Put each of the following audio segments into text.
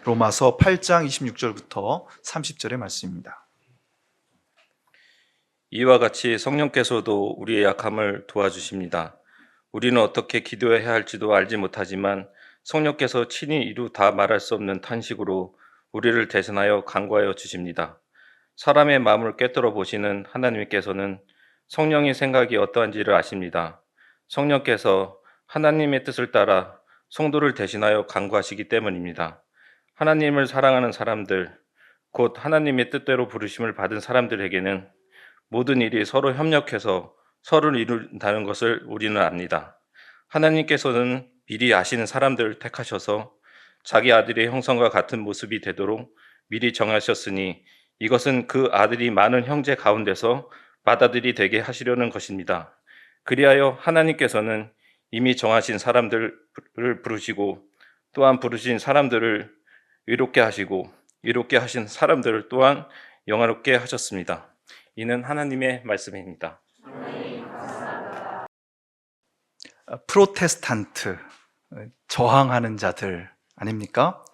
로마서 8장 26절부터 30절의 말씀입니다. 이와 같이 성령께서도 우리의 약함을 도와주십니다. 우리는 어떻게 기도해야 할지도 알지 못하지만 성령께서 친히 이루 다 말할 수 없는 탄식으로 우리를 대신하여 간구하여 주십니다. 사람의 마음을 꿰뚫어 보시는 하나님께서는 성령의 생각이 어떠한지를 아십니다. 성령께서 하나님의 뜻을 따라 성도를 대신하여 간구하시기 때문입니다. 하나님을 사랑하는 사람들, 곧 하나님의 뜻대로 부르심을 받은 사람들에게는 모든 일이 서로 협력해서 서로를 이룬다는 것을 우리는 압니다. 하나님께서는 미리 아시는 사람들을 택하셔서 자기 아들의 형상과 같은 모습이 되도록 미리 정하셨으니 이것은 그 아들이 많은 형제 가운데서 맏아들이 되게 하시려는 것입니다. 그리하여 하나님께서는 이미 정하신 사람들을 부르시고 또한 부르신 사람들을 의롭게 하시고 의롭게 하신 사람들을 또한 영화롭게 하셨습니다. 이는 하나님의 말씀입니다. 프로테스탄트, 저항하는 자들 아닙니까?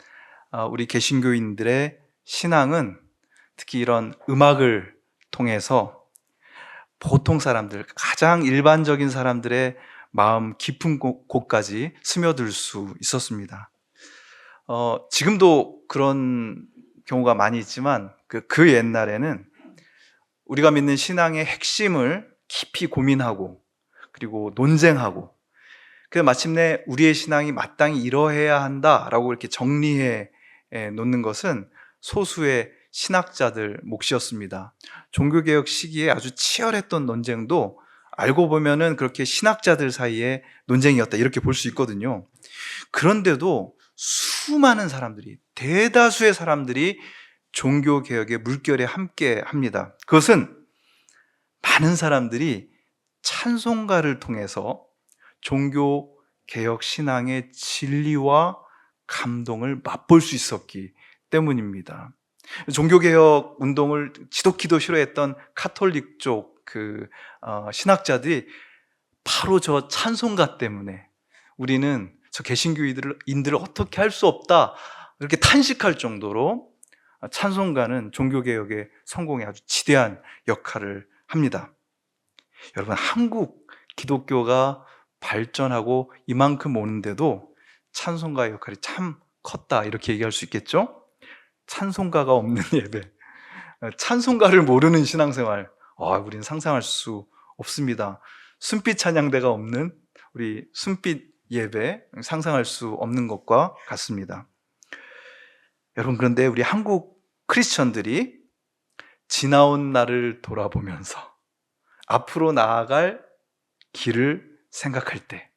우리 개신교인들의 신앙은 특히 이런 음악을 통해서 보통 사람들, 가장 일반적인 사람들의 마음 깊은 곳까지 스며들 수 있었습니다. 지금도 그런 경우가 많이 있지만 그 옛날에는 우리가 믿는 신앙의 핵심을 깊이 고민하고 그리고 논쟁하고 그래서 마침내 우리의 신앙이 마땅히 이러해야 한다라고 이렇게 정리해 놓는 것은 소수의 신학자들 몫이었습니다. 종교개혁 시기에 아주 치열했던 논쟁도 알고 보면은 그렇게 신학자들 사이의 논쟁이었다 이렇게 볼 수 있거든요. 그런데도 수많은 사람들이, 대다수의 사람들이 종교개혁의 물결에 함께 합니다. 그것은 많은 사람들이 찬송가를 통해서 종교개혁 신앙의 진리와 감동을 맛볼 수 있었기 때문입니다. 종교개혁 운동을 지독히도 싫어했던 카톨릭 쪽 신학자들이 바로 저 찬송가 때문에 우리는 저 개신교인들을 어떻게 할 수 없다 이렇게 탄식할 정도로 찬송가는 종교개혁의 성공에 아주 지대한 역할을 합니다. 여러분, 한국 기독교가 발전하고 이만큼 오는데도 찬송가의 역할이 참 컸다 이렇게 얘기할 수 있겠죠? 찬송가가 없는 예배, 찬송가를 모르는 신앙생활, 우리는 상상할 수 없습니다. 순빛 찬양대가 없는 우리 순빛 예배 상상할 수 없는 것과 같습니다. 여러분, 그런데 우리 한국 크리스천들이 지나온 날을 돌아보면서 앞으로 나아갈 길을 생각할 때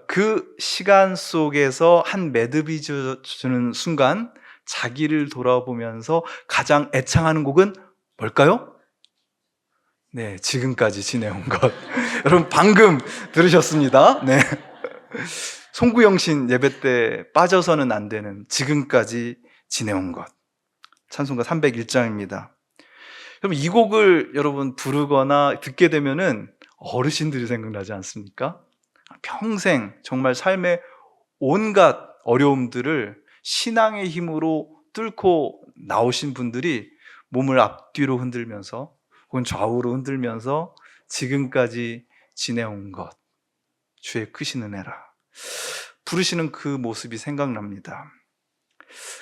그 시간 속에서 한 매듭이 주는 순간 자기를 돌아보면서 가장 애창하는 곡은 뭘까요? 네, 지금까지 지내온 것. 여러분, 방금 들으셨습니다. 네. 송구영신 예배 때 빠져서는 안 되는 지금까지 지내온 것. 찬송가 301장입니다. 그럼 이 곡을 여러분 부르거나 듣게 되면은 어르신들이 생각나지 않습니까? 평생 정말 삶의 온갖 어려움들을 신앙의 힘으로 뚫고 나오신 분들이 몸을 앞뒤로 흔들면서 혹은 좌우로 흔들면서 지금까지 지내온 것, 주의 크신 은혜라 부르시는 그 모습이 생각납니다.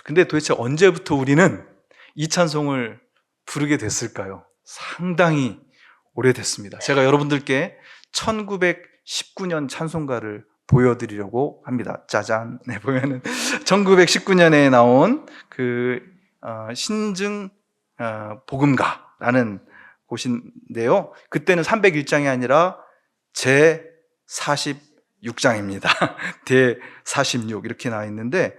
근데 도대체 언제부터 우리는 이 찬송을 부르게 됐을까요? 상당히 오래됐습니다. 제가 여러분들께 1919년 찬송가를 보여드리려고 합니다. 짜잔. 네, 보면은 1919년에 나온 신증 복음가라는 곳인데요. 그때는 301장이 아니라 제 46장입니다. 대 46 이렇게 나와 있는데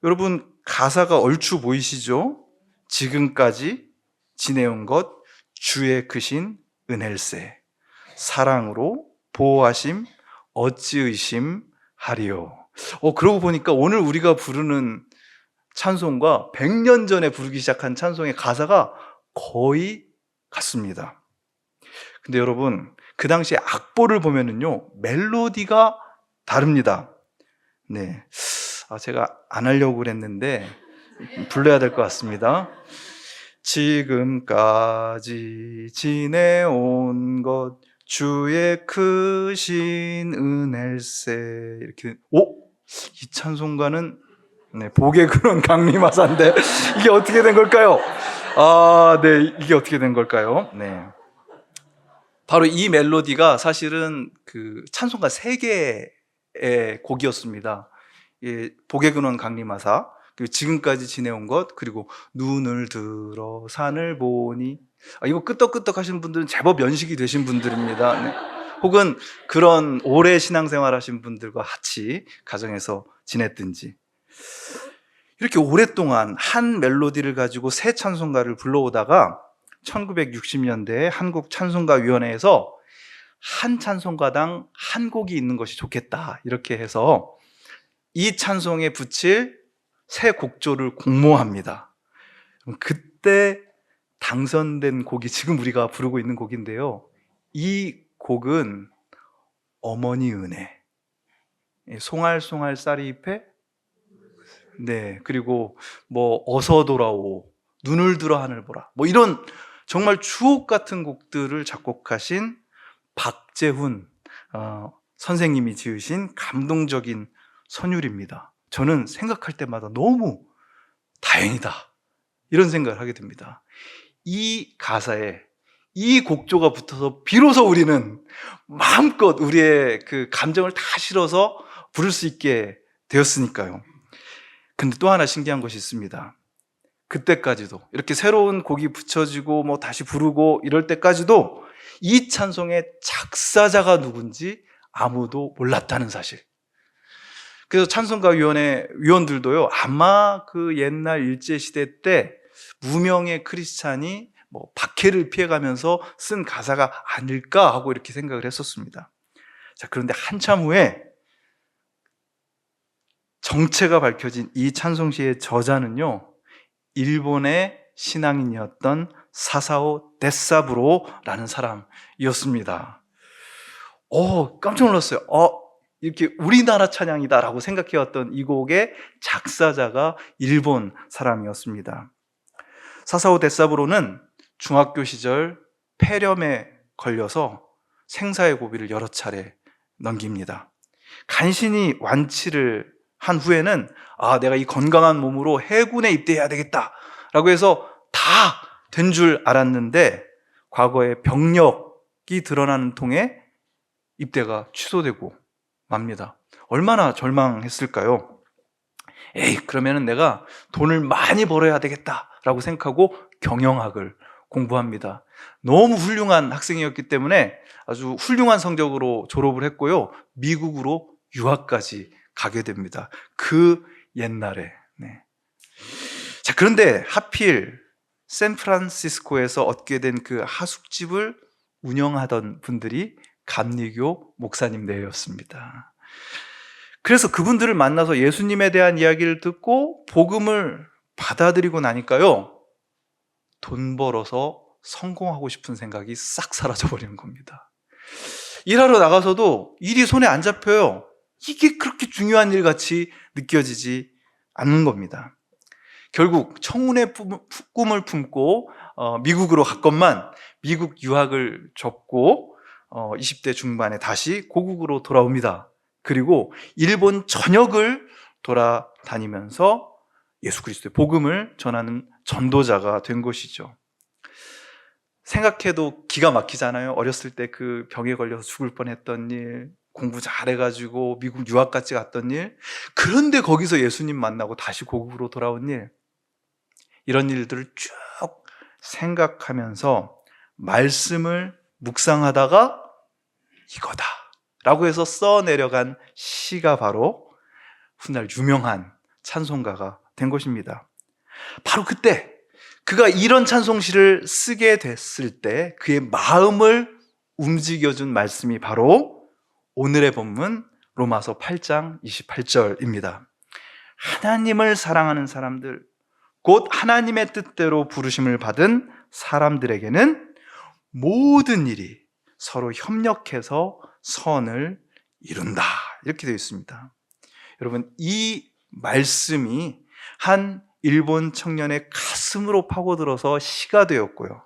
여러분 가사가 얼추 보이시죠? 지금까지 지내온 것 주의 크신 은혜일세 사랑으로 보호하심 어찌 의심하리요. 그러고 보니까 오늘 우리가 부르는 찬송과 100년 전에 부르기 시작한 찬송의 가사가 거의 같습니다. 근데 여러분 그 당시에 악보를 보면은요 멜로디가 다릅니다. 네, 제가 안 하려고 그랬는데 불러야 될 것 같습니다. 지금까지 지내온 것 주의 크신 은혜일세. 이렇게 이 찬송가는 복의 근원 강림하사인데 이게 어떻게 된 걸까요? 네, 이게 어떻게 된 걸까요? 네. 바로 이 멜로디가 사실은 그 찬송가 3개의 곡이었습니다. 복의 근원 강림하사, 그리고 지금까지 지내온 것, 그리고 눈을 들어 산을 보니. 이거 끄떡끄떡 하시는 분들은 제법 연식이 되신 분들입니다. 네. 혹은 그런 오래 신앙생활 하신 분들과 같이 가정에서 지냈든지, 이렇게 오랫동안 한 멜로디를 가지고 새 찬송가를 불러오다가 1960년대에 한국찬송가위원회에서 한 찬송가당 한 곡이 있는 것이 좋겠다, 이렇게 해서 이 찬송에 붙일 새 곡조를 공모합니다. 그때 당선된 곡이 지금 우리가 부르고 있는 곡인데요, 이 곡은 어머니 은혜, 송알송알 쌀이 잎에, 네, 그리고 뭐 어서 돌아오, 눈을 들어 하늘 보라, 뭐 이런 정말 주옥 같은 곡들을 작곡하신 박재훈 선생님이 지으신 감동적인 선율입니다. 저는 생각할 때마다 너무 다행이다, 이런 생각을 하게 됩니다. 이 가사에 이 곡조가 붙어서 비로소 우리는 마음껏 우리의 그 감정을 다 실어서 부를 수 있게 되었으니까요. 근데 또 하나 신기한 것이 있습니다. 그때까지도 이렇게 새로운 곡이 붙여지고 뭐 다시 부르고 이럴 때까지도 이 찬송의 작사자가 누군지 아무도 몰랐다는 사실. 그래서 찬송가위원회 위원들도요, 아마 그 옛날 일제시대 때 무명의 크리스찬이 뭐 박해를 피해가면서 쓴 가사가 아닐까 하고 이렇게 생각을 했었습니다. 자, 그런데 한참 후에 정체가 밝혀진 이 찬송시의 저자는요, 일본의 신앙인이었던 사사오 데사부로라는 사람이었습니다. 깜짝 놀랐어요. 이렇게 우리나라 찬양이다라고 생각해왔던 이 곡의 작사자가 일본 사람이었습니다. 사사오 데사부로는 중학교 시절 폐렴에 걸려서 생사의 고비를 여러 차례 넘깁니다. 간신히 완치를 한 후에는 내가 이 건강한 몸으로 해군에 입대해야 되겠다라고 해서 다 된 줄 알았는데 과거에 병력이 드러나는 통에 입대가 취소되고 맙니다. 얼마나 절망했을까요? 그러면은 내가 돈을 많이 벌어야 되겠다라고 생각하고 경영학을 공부합니다. 너무 훌륭한 학생이었기 때문에 아주 훌륭한 성적으로 졸업을 했고요, 미국으로 유학까지 가게 됩니다. 그 옛날에. 네. 자, 그런데 하필 샌프란시스코에서 얻게 된 그 하숙집을 운영하던 분들이 감리교 목사님들이었습니다. 그래서 그분들을 만나서 예수님에 대한 이야기를 듣고 복음을 받아들이고 나니까요, 돈 벌어서 성공하고 싶은 생각이 싹 사라져버리는 겁니다. 일하러 나가서도 일이 손에 안 잡혀요. 이게 그렇게 중요한 일 같이 느껴지지 않는 겁니다. 결국 청운의 꿈을 품고 미국으로 갔건만 미국 유학을 접고 20대 중반에 다시 고국으로 돌아옵니다. 그리고 일본 전역을 돌아다니면서 예수 그리스도의 복음을 전하는 전도자가 된 것이죠. 생각해도 기가 막히잖아요. 어렸을 때 그 병에 걸려서 죽을 뻔했던 일, 공부 잘해가지고 미국 유학까지 갔던 일, 그런데 거기서 예수님 만나고 다시 고국으로 돌아온 일, 이런 일들을 쭉 생각하면서 말씀을 묵상하다가 이거다 라고 해서 써내려간 시가 바로 훗날 유명한 찬송가가 된 것입니다. 바로 그때 그가 이런 찬송시를 쓰게 됐을 때 그의 마음을 움직여준 말씀이 바로 오늘의 본문 로마서 8장 28절입니다. 하나님을 사랑하는 사람들, 곧 하나님의 뜻대로 부르심을 받은 사람들에게는 모든 일이 서로 협력해서 선을 이룬다, 이렇게 되어 있습니다. 여러분, 이 말씀이 한 일본 청년의 가슴으로 파고들어서 시가 되었고요.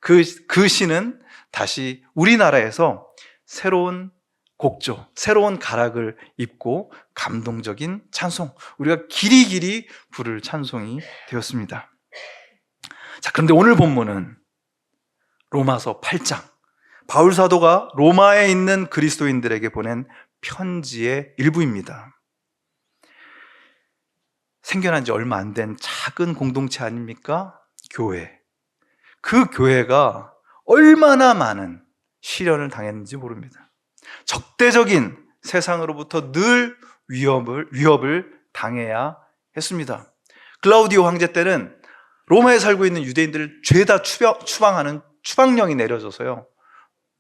그 시는 다시 우리나라에서 새로운 곡조, 새로운 가락을 입고 감동적인 찬송, 우리가 길이길이 부를 찬송이 되었습니다. 자, 그런데 오늘 본문은 로마서 8장, 바울 사도가 로마에 있는 그리스도인들에게 보낸 편지의 일부입니다. 생겨난 지 얼마 안 된 작은 공동체 아닙니까? 교회. 그 교회가 얼마나 많은 시련을 당했는지 모릅니다. 적대적인 세상으로부터 늘 위협을 당해야 했습니다. 클라우디오 황제 때는 로마에 살고 있는 유대인들을 죄다 추방하는 추방령이 내려져서요,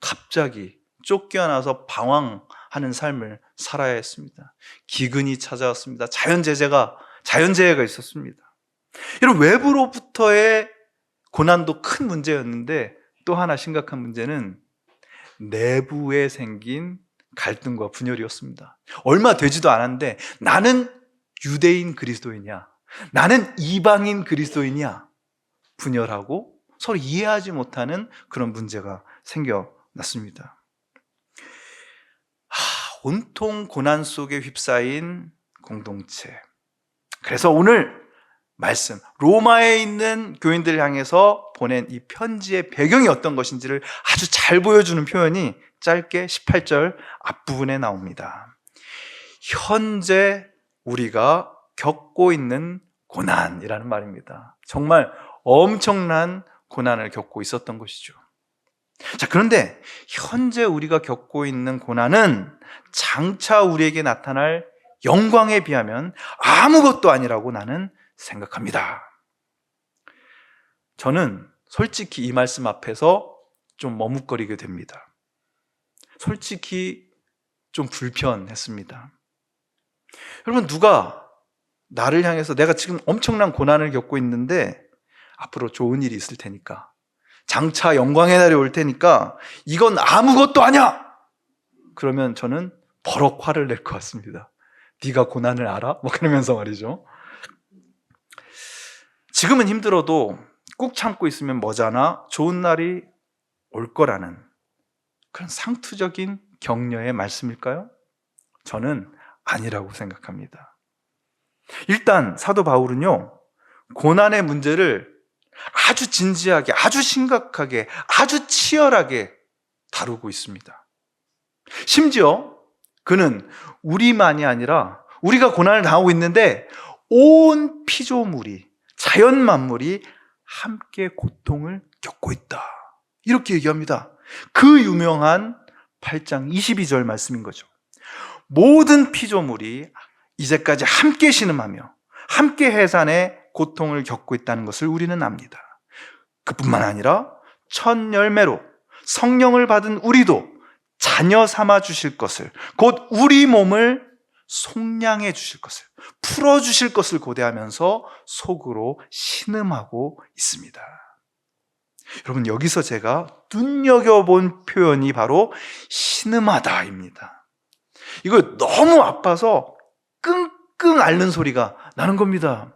갑자기 쫓겨나서 방황하는 삶을 살아야 했습니다. 기근이 찾아왔습니다. 자연재해가 있었습니다. 이런 외부로부터의 고난도 큰 문제였는데, 또 하나 심각한 문제는 내부에 생긴 갈등과 분열이었습니다. 얼마 되지도 않았는데 나는 유대인 그리스도인이야, 나는 이방인 그리스도인이야, 분열하고 서로 이해하지 못하는 그런 문제가 생겨났습니다. 온통 고난 속에 휩싸인 공동체. 그래서 오늘 말씀, 로마에 있는 교인들을 향해서 보낸 이 편지의 배경이 어떤 것인지를 아주 잘 보여주는 표현이 짧게 18절 앞부분에 나옵니다. 현재 우리가 겪고 있는 고난이라는 말입니다. 정말 엄청난 고난을 겪고 있었던 것이죠. 자, 그런데 현재 우리가 겪고 있는 고난은 장차 우리에게 나타날 영광에 비하면 아무것도 아니라고 나는 생각합니다. 저는 솔직히 이 말씀 앞에서 좀 머뭇거리게 됩니다. 솔직히 좀 불편했습니다. 여러분, 누가 나를 향해서 내가 지금 엄청난 고난을 겪고 있는데 앞으로 좋은 일이 있을 테니까, 장차 영광의 날이 올 테니까 이건 아무것도 아니야! 그러면 저는 버럭 화를 낼 것 같습니다. 네가 고난을 알아? 뭐 그러면서 말이죠. 지금은 힘들어도 꾹 참고 있으면 머지않아 좋은 날이 올 거라는 그런 상투적인 격려의 말씀일까요? 저는 아니라고 생각합니다. 일단 사도 바울은요, 고난의 문제를 아주 진지하게, 아주 심각하게, 아주 치열하게 다루고 있습니다. 심지어 그는 우리만이 아니라 우리가 고난을 당하고 있는데 온 피조물이, 자연 만물이 함께 고통을 겪고 있다, 이렇게 얘기합니다. 그 유명한 8장 22절 말씀인 거죠. 모든 피조물이 이제까지 함께 신음하며 함께 해산의 고통을 겪고 있다는 것을 우리는 압니다. 그뿐만 아니라 첫 열매로 성령을 받은 우리도 자녀 삼아 주실 것을, 곧 우리 몸을 속량해 주실 것을, 풀어 주실 것을 고대하면서 속으로 신음하고 있습니다. 여러분, 여기서 제가 눈여겨본 표현이 바로 신음하다입니다. 이거 너무 아파서 끙끙 앓는 소리가 나는 겁니다.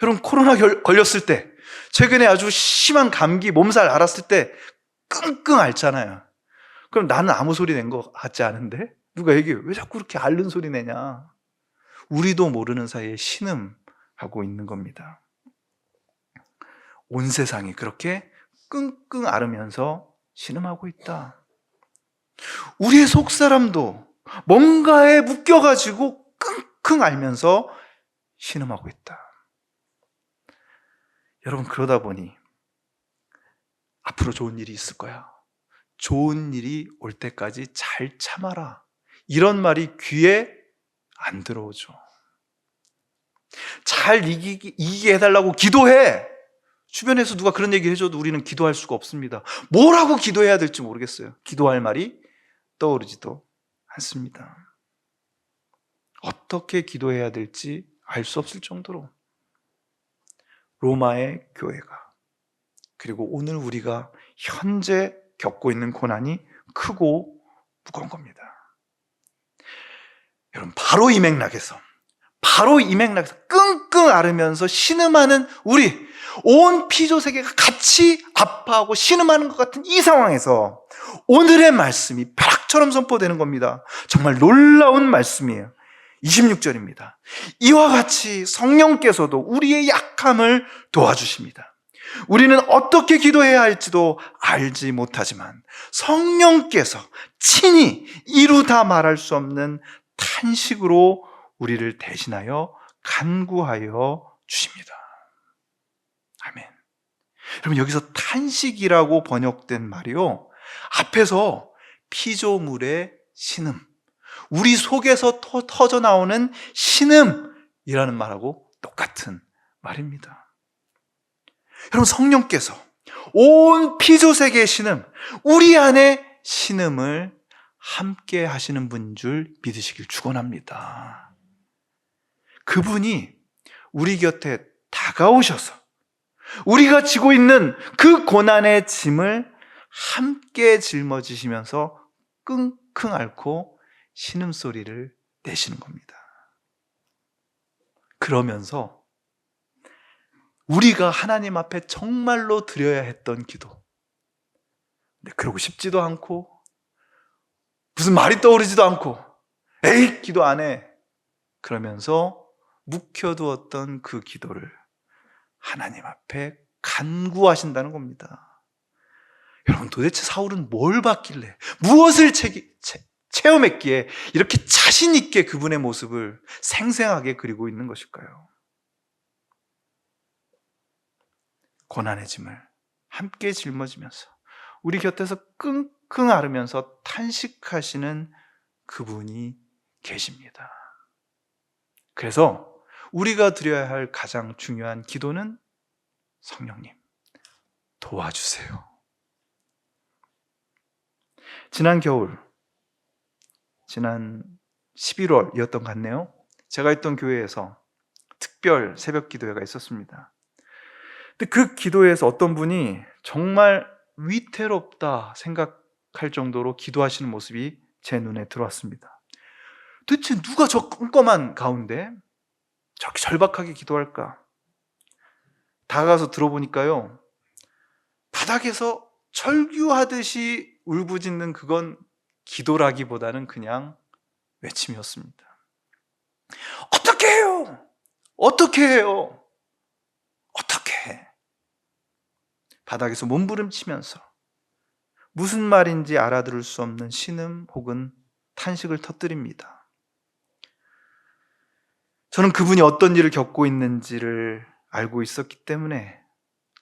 여러분, 코로나 걸렸을 때, 최근에 아주 심한 감기 몸살 앓았을 때 끙끙 앓잖아요. 그럼 나는 아무 소리 낸 것 같지 않은데? 누가 얘기해요. 왜 자꾸 그렇게 앓는 소리 내냐? 우리도 모르는 사이에 신음하고 있는 겁니다. 온 세상이 그렇게 끙끙 앓으면서 신음하고 있다. 우리의 속사람도 뭔가에 묶여가지고 끙끙 앓면서 신음하고 있다. 여러분, 그러다 보니 앞으로 좋은 일이 있을 거야, 좋은 일이 올 때까지 잘 참아라, 이런 말이 귀에 안 들어오죠. 잘 이기게 해달라고 기도해. 주변에서 누가 그런 얘기 해줘도 우리는 기도할 수가 없습니다. 뭐라고 기도해야 될지 모르겠어요. 기도할 말이 떠오르지도 않습니다. 어떻게 기도해야 될지 알 수 없을 정도로 로마의 교회가, 그리고 오늘 우리가 현재 겪고 있는 고난이 크고 무거운 겁니다. 여러분, 바로 이 맥락에서 바로 이 맥락에서 끙끙 앓으면서 신음하는 우리 온 피조 세계가 같이 아파하고 신음하는 것 같은 이 상황에서 오늘의 말씀이 벼락처럼 선포되는 겁니다. 정말 놀라운 말씀이에요. 26절입니다. 이와 같이 성령께서도 우리의 약함을 도와주십니다. 우리는 어떻게 기도해야 할지도 알지 못하지만 성령께서 친히 이루 다 말할 수 없는 탄식으로 우리를 대신하여 간구하여 주십니다. 아멘. 여러분, 여기서 탄식이라고 번역된 말이요, 앞에서 피조물의 신음, 우리 속에서 터져 나오는 신음이라는 말하고 똑같은 말입니다. 여러분, 성령께서 온 피조세계의 신음, 우리 안에 신음을 함께 하시는 분인 줄 믿으시길 축원합니다. 그분이 우리 곁에 다가오셔서 우리가 지고 있는 그 고난의 짐을 함께 짊어지시면서 끙끙 앓고 신음소리를 내시는 겁니다. 그러면서 우리가 하나님 앞에 정말로 드려야 했던 기도, 근데 그러고 싶지도 않고 무슨 말이 떠오르지도 않고 에이 기도 안 해, 그러면서 묵혀두었던 그 기도를 하나님 앞에 간구하신다는 겁니다. 여러분, 도대체 사울은 뭘 봤길래, 무엇을 체험했기에 이렇게 자신 있게 그분의 모습을 생생하게 그리고 있는 것일까요? 고난의 짐을 함께 짊어지면서 우리 곁에서 끙끙 앓으면서 탄식하시는 그분이 계십니다. 그래서 우리가 드려야 할 가장 중요한 기도는 성령님, 도와주세요. 지난 겨울, 지난 11월이었던 것 같네요. 제가 있던 교회에서 특별 새벽 기도회가 있었습니다. 근데 그 기도회에서 어떤 분이 정말 위태롭다 생각할 정도로 기도하시는 모습이 제 눈에 들어왔습니다. 도대체 누가 저 껌껌한 가운데 저렇게 절박하게 기도할까? 다가가서 들어보니까요, 바닥에서 철규하듯이 울부짖는 그건 기도라기보다는 그냥 외침이었습니다. 어떻게 해요? 어떻게 해요? 어떻게 해? 바닥에서 몸부림치면서 무슨 말인지 알아들을 수 없는 신음 혹은 탄식을 터뜨립니다. 저는 그분이 어떤 일을 겪고 있는지를 알고 있었기 때문에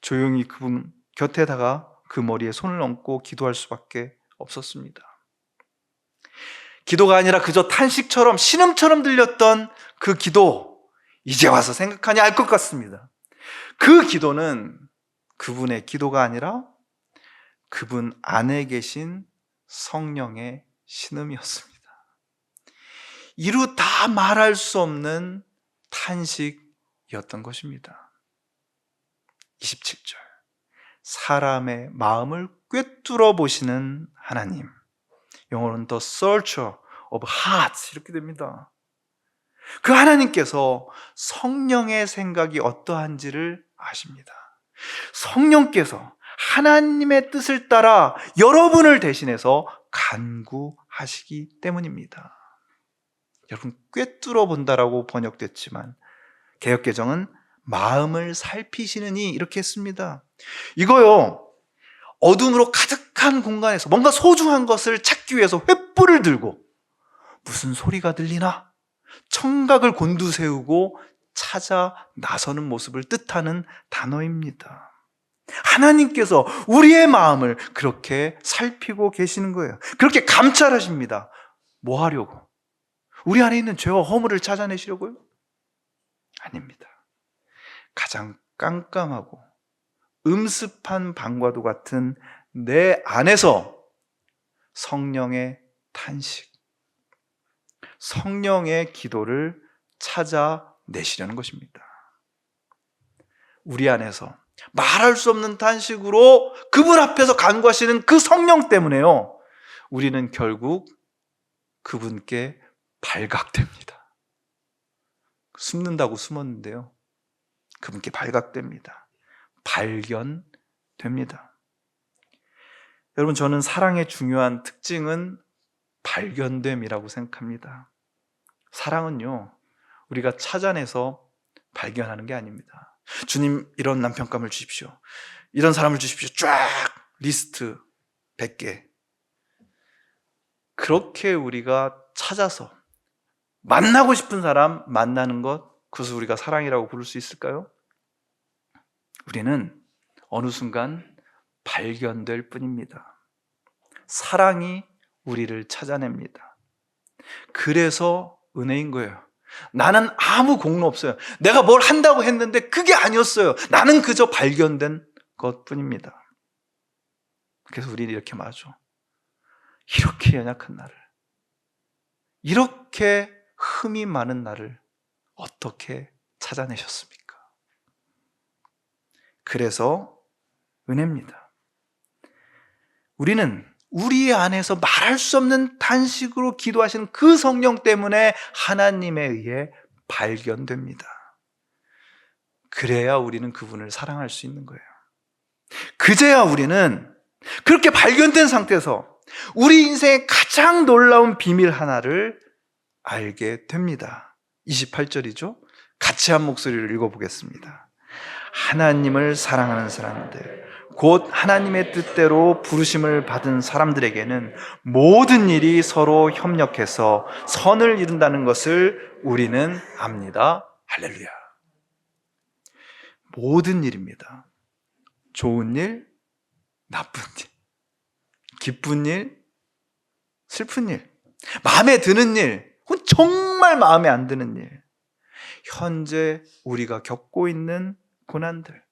조용히 그분 곁에다가 그 머리에 손을 얹고 기도할 수밖에 없었습니다. 기도가 아니라 그저 탄식처럼, 신음처럼 들렸던 그 기도, 이제 와서 생각하니 알 것 같습니다. 그 기도는 그분의 기도가 아니라 그분 안에 계신 성령의 신음이었습니다. 이루 다 말할 수 없는 탄식이었던 것입니다. 27절, 사람의 마음을 꿰뚫어 보시는 하나님, 영어로는 The Searcher of Hearts 이렇게 됩니다. 그 하나님께서 성령의 생각이 어떠한지를 아십니다. 성령께서 하나님의 뜻을 따라 여러분을 대신해서 간구하시기 때문입니다. 여러분, 꿰뚫어 본다라고 번역됐지만 개역개정은 마음을 살피시느니 이렇게 했습니다. 이거요, 어둠으로 가득한 공간에서 뭔가 소중한 것을 찾기 위해서 횃불을 들고 무슨 소리가 들리나 청각을 곤두세우고 찾아 나서는 모습을 뜻하는 단어입니다. 하나님께서 우리의 마음을 그렇게 살피고 계시는 거예요. 그렇게 감찰하십니다. 뭐 하려고? 우리 안에 있는 죄와 허물을 찾아내시려고요? 아닙니다. 가장 깜깜하고 음습한 방과도 같은 내 안에서 성령의 탄식, 성령의 기도를 찾아내시려는 것입니다. 우리 안에서 말할 수 없는 탄식으로 그분 앞에서 간구하시는 그 성령 때문에요, 우리는 결국 그분께 발각됩니다. 숨는다고 숨었는데요, 그분께 발각됩니다. 발견됩니다. 여러분, 저는 사랑의 중요한 특징은 발견됨이라고 생각합니다. 사랑은요, 우리가 찾아내서 발견하는 게 아닙니다. 주님, 이런 남편감을 주십시오, 이런 사람을 주십시오, 쫙 리스트 100개. 그렇게 우리가 찾아서 만나고 싶은 사람 만나는 것, 그것을 우리가 사랑이라고 부를 수 있을까요? 우리는 어느 순간 발견될 뿐입니다. 사랑이 우리를 찾아냅니다. 그래서 은혜인 거예요. 나는 아무 공로 없어요. 내가 뭘 한다고 했는데 그게 아니었어요. 나는 그저 발견된 것뿐입니다. 그래서 우리는 이렇게 말하죠. 이렇게 연약한 나를, 이렇게 흠이 많은 나를 어떻게 찾아내셨습니까? 그래서 은혜입니다. 우리는 우리 안에서 말할 수 없는 탄식으로 기도하시는 그 성령 때문에 하나님에 의해 발견됩니다. 그래야 우리는 그분을 사랑할 수 있는 거예요. 그제야 우리는 그렇게 발견된 상태에서 우리 인생의 가장 놀라운 비밀 하나를 알게 됩니다. 28절이죠. 같이 한 목소리를 읽어보겠습니다. 하나님을 사랑하는 사람들, 곧 하나님의 뜻대로 부르심을 받은 사람들에게는 모든 일이 서로 협력해서 선을 이룬다는 것을 우리는 압니다. 할렐루야. 모든 일입니다. 좋은 일, 나쁜 일, 기쁜 일, 슬픈 일, 마음에 드는 일, 정말 마음에 안 드는 일, 현재 우리가 겪고 있는 고난들,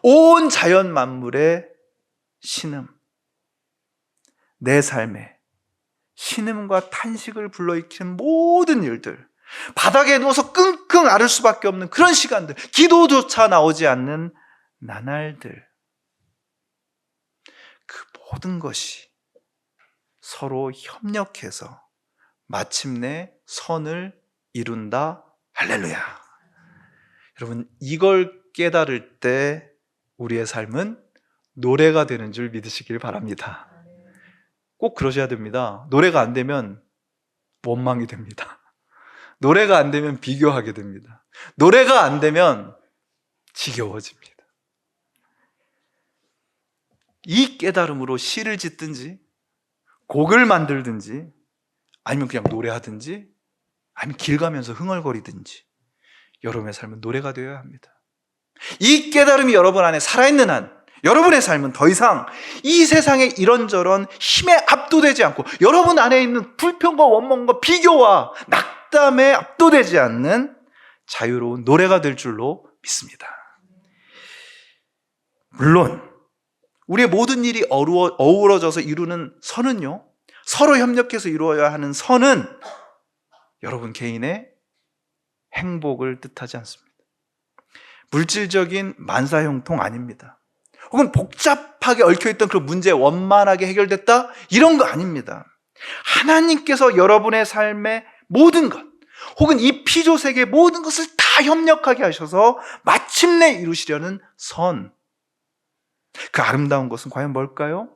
온 자연 만물의 신음, 내 삶에 신음과 탄식을 불러일으키는 모든 일들, 바닥에 누워서 끙끙 앓을 수밖에 없는 그런 시간들, 기도조차 나오지 않는 나날들, 그 모든 것이 서로 협력해서 마침내 선을 이룬다. 할렐루야. 여러분, 이걸 깨달을 때 우리의 삶은 노래가 되는 줄 믿으시길 바랍니다. 꼭 그러셔야 됩니다. 노래가 안 되면 원망이 됩니다. 노래가 안 되면 비교하게 됩니다. 노래가 안 되면 지겨워집니다. 이 깨달음으로 시를 짓든지 곡을 만들든지 아니면 그냥 노래하든지 아니면 길 가면서 흥얼거리든지 여러분의 삶은 노래가 되어야 합니다. 이 깨달음이 여러분 안에 살아있는 한 여러분의 삶은 더 이상 이 세상의 이런저런 힘에 압도되지 않고 여러분 안에 있는 불평과 원망과 비교와 낙담에 압도되지 않는 자유로운 노래가 될 줄로 믿습니다. 물론 우리의 모든 일이 어우러져서 이루는 선은요, 서로 협력해서 이루어야 하는 선은 여러분 개인의 행복을 뜻하지 않습니다. 물질적인 만사형통 아닙니다. 혹은 복잡하게 얽혀있던 그 문제 원만하게 해결됐다? 이런 거 아닙니다. 하나님께서 여러분의 삶의 모든 것, 혹은 이 피조세계의 모든 것을 다 협력하게 하셔서 마침내 이루시려는 선, 그 아름다운 것은 과연 뭘까요?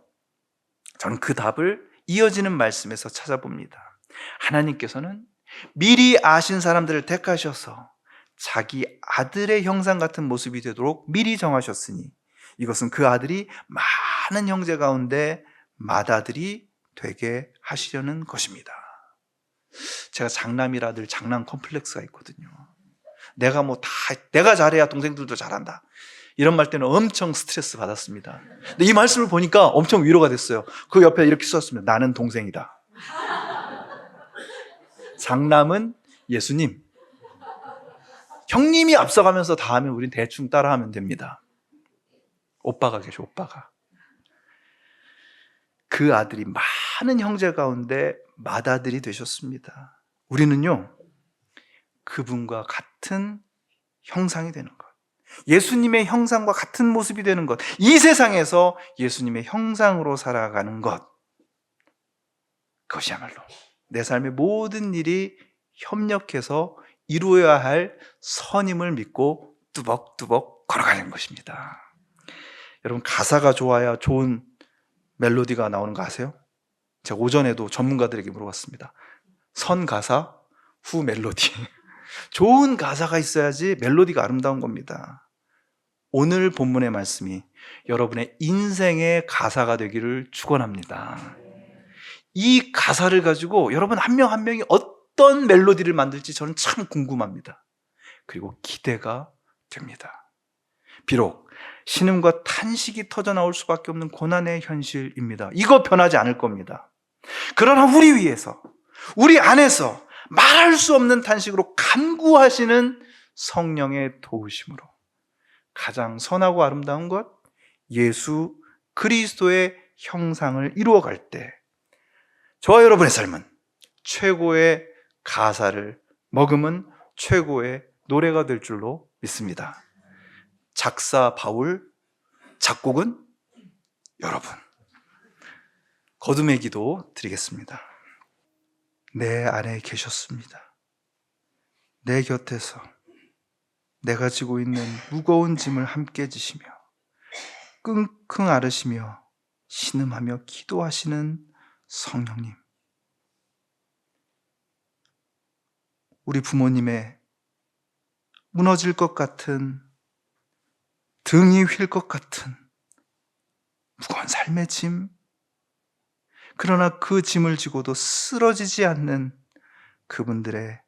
저는 그 답을 이어지는 말씀에서 찾아봅니다. 하나님께서는 미리 아신 사람들을 택하셔서 자기 아들의 형상 같은 모습이 되도록 미리 정하셨으니 이것은 그 아들이 많은 형제 가운데 맏아들이 되게 하시려는 것입니다. 제가 장남이라 늘 장남 컴플렉스가 있거든요. 내가 잘해야 동생들도 잘한다. 이런 말 때는 엄청 스트레스 받았습니다. 근데 이 말씀을 보니까 엄청 위로가 됐어요. 그 옆에 이렇게 썼습니다. 나는 동생이다. 장남은 예수님. 형님이 앞서가면서 다 하면 우린 대충 따라하면 됩니다. 오빠가 계셔, 오빠가. 그 아들이 많은 형제 가운데 맏아들이 되셨습니다. 우리는요, 그분과 같은 형상이 되는 것, 예수님의 형상과 같은 모습이 되는 것, 이 세상에서 예수님의 형상으로 살아가는 것, 그것이야말로 내 삶의 모든 일이 협력해서 이루어야 할 선임을 믿고 뚜벅뚜벅 걸어가는 것입니다. 여러분, 가사가 좋아야 좋은 멜로디가 나오는 거 아세요? 제가 오전에도 전문가들에게 물어봤습니다. 선 가사, 후 멜로디. 좋은 가사가 있어야지 멜로디가 아름다운 겁니다. 오늘 본문의 말씀이 여러분의 인생의 가사가 되기를 축원합니다. 이 가사를 가지고 여러분 한 명 한 명이 어떤 멜로디를 만들지 저는 참 궁금합니다. 그리고 기대가 됩니다. 비록 신음과 탄식이 터져나올 수밖에 없는 고난의 현실입니다. 이거 변하지 않을 겁니다. 그러나 우리 위해서, 우리 안에서 말할 수 없는 탄식으로 간구하시는 성령의 도우심으로 가장 선하고 아름다운 것, 예수 그리스도의 형상을 이루어갈 때 저와 여러분의 삶은 최고의 가사를 머금은 최고의 노래가 될 줄로 믿습니다. 작사 바울, 작곡은 여러분. 거듭의 기도 드리겠습니다. 내 안에 계셨습니다. 내 곁에서 내가 지고 있는 무거운 짐을 함께 지시며 끙끙 앓으시며 신음하며 기도하시는 성령님, 우리 부모님의 무너질 것 같은, 등이 휠 것 같은 무거운 삶의 짐, 그러나 그 짐을 지고도 쓰러지지 않는 그분들의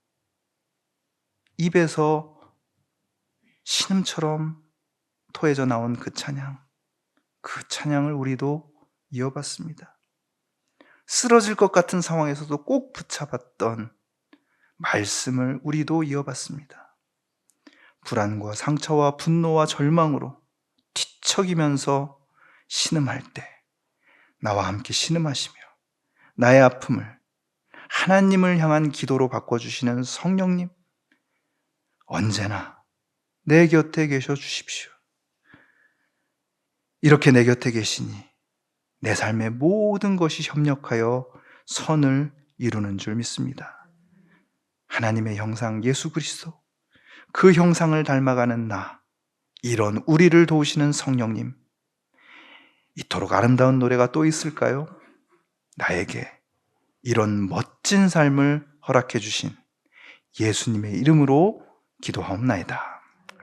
입에서 신음처럼 토해져 나온 그 찬양을 우리도 이어봤습니다. 쓰러질 것 같은 상황에서도 꼭 붙잡았던 말씀을 우리도 이어봤습니다. 불안과 상처와 분노와 절망으로 뒤척이면서 신음할 때 나와 함께 신음하시며 나의 아픔을 하나님을 향한 기도로 바꿔주시는 성령님, 언제나 내 곁에 계셔 주십시오. 이렇게 내 곁에 계시니 내 삶의 모든 것이 협력하여 선을 이루는 줄 믿습니다. 하나님의 형상 예수 그리스도, 그 형상을 닮아가는 나, 이런 우리를 도우시는 성령님, 이토록 아름다운 노래가 또 있을까요? 나에게 이런 멋진 삶을 허락해 주신 예수님의 이름으로 기도하옵나이다.